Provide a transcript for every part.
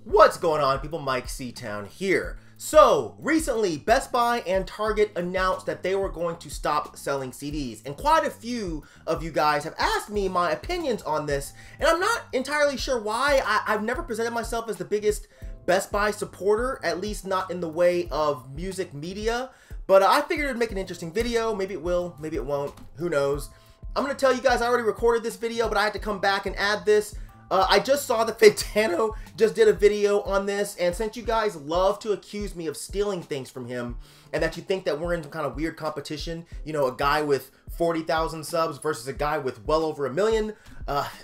What's going on, people? Myke C-Town here. So, recently, Best Buy and Target announced that they were going to stop selling CDs, and quite a few of you guys have asked me my opinions on this, and I'm not entirely sure why. I've never presented myself as the biggest Best Buy supporter, at least not in the way of music media, but I figured it'd make an interesting video. Maybe it will, maybe it won't, who knows. I'm going to tell you guys I already recorded this video, but I had to come back and add this. I just saw that Fantano just did a video on this, and since you guys love to accuse me of stealing things from him, and that you think that we're in some kind of weird competition, you know, a guy with 40,000 subs versus a guy with well over 1 million,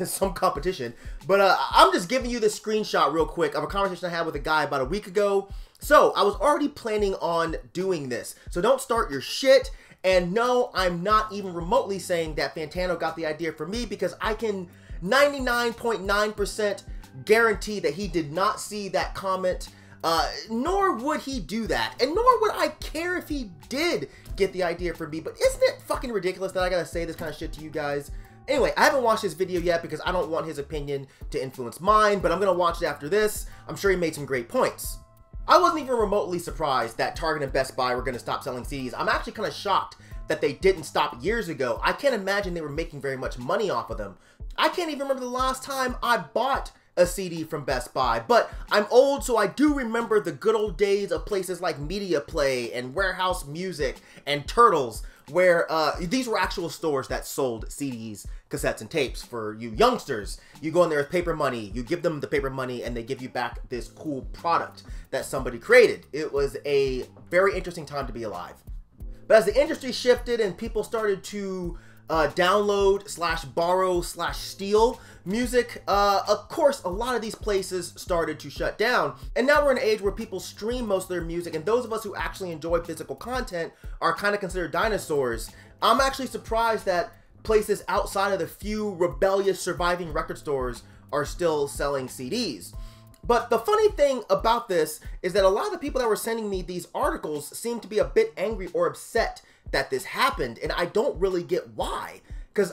some competition. But I'm just giving you this screenshot real quick of a conversation I had with a guy about a week ago. So I was already planning on doing this, so don't start your shit. And no, I'm not even remotely saying that Fantano got the idea from me, because I can 99.9% guarantee that he did not see that comment, nor would he do that, and nor would I care if he did get the idea from me. But isn't it fucking ridiculous that I gotta say this kind of shit to you guys? Anyway, I haven't watched this video yet because I don't want his opinion to influence mine, but I'm gonna watch it after this. I'm sure he made some great points. I wasn't even remotely surprised that Target and Best Buy were gonna stop selling CDs. I'm actually kind of shocked that they didn't stop years ago. I can't imagine they were making very much money off of them. I can't even remember the last time I bought a CD from Best Buy, but I'm old, so I do remember the good old days of places like Media Play and Warehouse Music and Turtles, where these were actual stores that sold CDs, cassettes, and tapes for you youngsters. You go in there with paper money, you give them the paper money, and they give you back this cool product that somebody created. It was a very interesting time to be alive. But as the industry shifted and people started to download / borrow / steal music, of course a lot of these places started to shut down, and now we're in an age where people stream most of their music, and those of us who actually enjoy physical content are kind of considered dinosaurs. I'm actually surprised that places outside of the few rebellious surviving record stores are still selling CDs. But the funny thing about this is that a lot of the people that were sending me these articles seem to be a bit angry or upset that this happened, and I don't really get why, because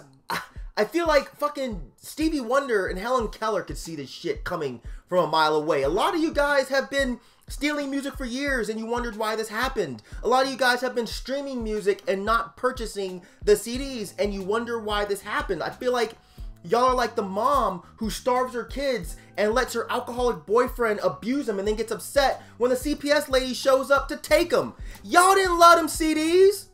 I feel like fucking Stevie Wonder and Helen Keller could see this shit coming from a mile away. A lot of you guys have been stealing music for years and you wondered why this happened. A lot of you guys have been streaming music and not purchasing the CDs, and you wonder why this happened. I feel like y'all are like the mom who starves her kids and lets her alcoholic boyfriend abuse them and then gets upset when the CPS lady shows up to take them. Y'all didn't love them CDs.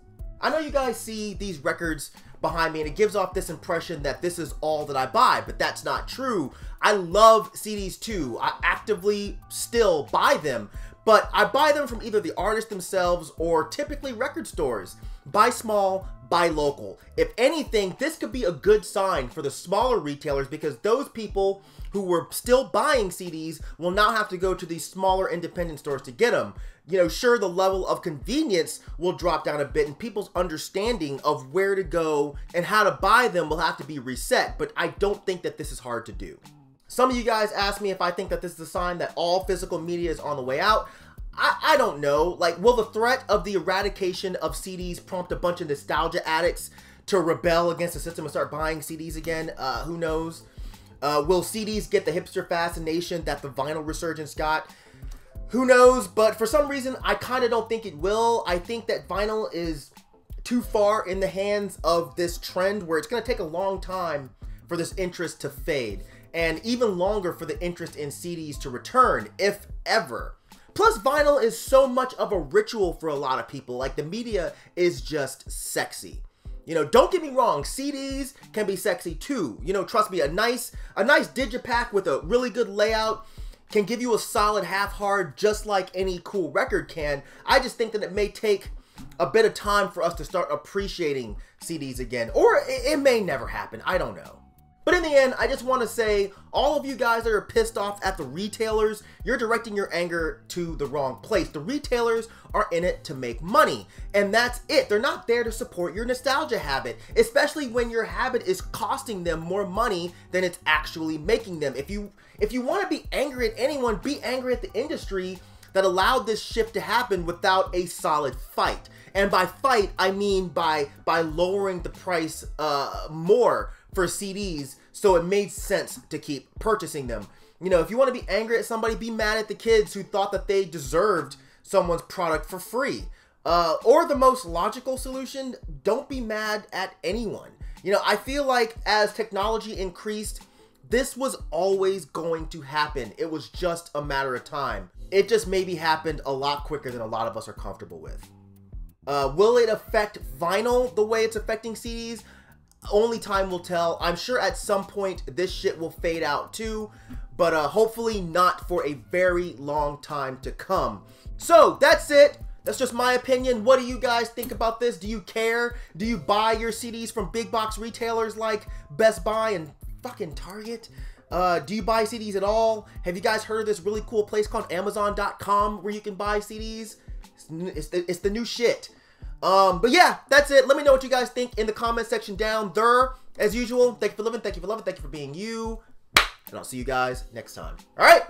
I know you guys see these records behind me and it gives off this impression that this is all that I buy, but that's not true. I love CDs too. I actively still buy them, but I buy them from either the artists themselves or typically record stores. Buy small, buy local. If anything, this could be a good sign for the smaller retailers, because those people who were still buying CDs will now have to go to these smaller independent stores to get them. You know, sure, the level of convenience will drop down a bit and people's understanding of where to go and how to buy them will have to be reset, but I don't think that this is hard to do. Some of you guys asked me if I think that this is a sign that all physical media is on the way out. I don't know. Like, will the threat of the eradication of CDs prompt a bunch of nostalgia addicts to rebel against the system and start buying CDs again? Who knows? Will CDs get the hipster fascination that the vinyl resurgence got? Who knows? But for some reason, I kind of don't think it will. I think that vinyl is too far in the hands of this trend where it's going to take a long time for this interest to fade, and even longer for the interest in CDs to return, if ever. Plus, vinyl is so much of a ritual for a lot of people. Like, the media is just sexy. You know, don't get me wrong, CDs can be sexy too. You know, trust me, a nice digipack with a really good layout can give you a solid half-hard just like any cool record can. I just think that it may take a bit of time for us to start appreciating CDs again. Or it may never happen, I don't know. But in the end, I just want to say, all of you guys that are pissed off at the retailers, you're directing your anger to the wrong place. The retailers are in it to make money, and that's it. They're not there to support your nostalgia habit, especially when your habit is costing them more money than it's actually making them. If you want to be angry at anyone, be angry at the industry that allowed this shift to happen without a solid fight. And by fight, I mean by lowering the price more for CDs so it made sense to keep purchasing them. You know, if you want to be angry at somebody, be mad at the kids who thought that they deserved someone's product for free. Or the most logical solution, don't be mad at anyone. You know, I feel like as technology increased, this was always going to happen. It was just a matter of time. It just maybe happened a lot quicker than a lot of us are comfortable with. Will it affect vinyl the way it's affecting CDs? Only time will tell. I'm sure at some point this shit will fade out too, but hopefully not for a very long time to come. So that's it. That's just my opinion. What do you guys think about this? Do you care? Do you buy your CDs from big box retailers like Best Buy and fucking Target? Do you buy CDs at all? Have you guys heard of this really cool place called Amazon.com where you can buy CDs? It's the new shit. But yeah, that's it. Let me know what you guys think in the comment section down there. As usual, thank you for living, thank you for loving, thank you for being you. And I'll see you guys next time. All right?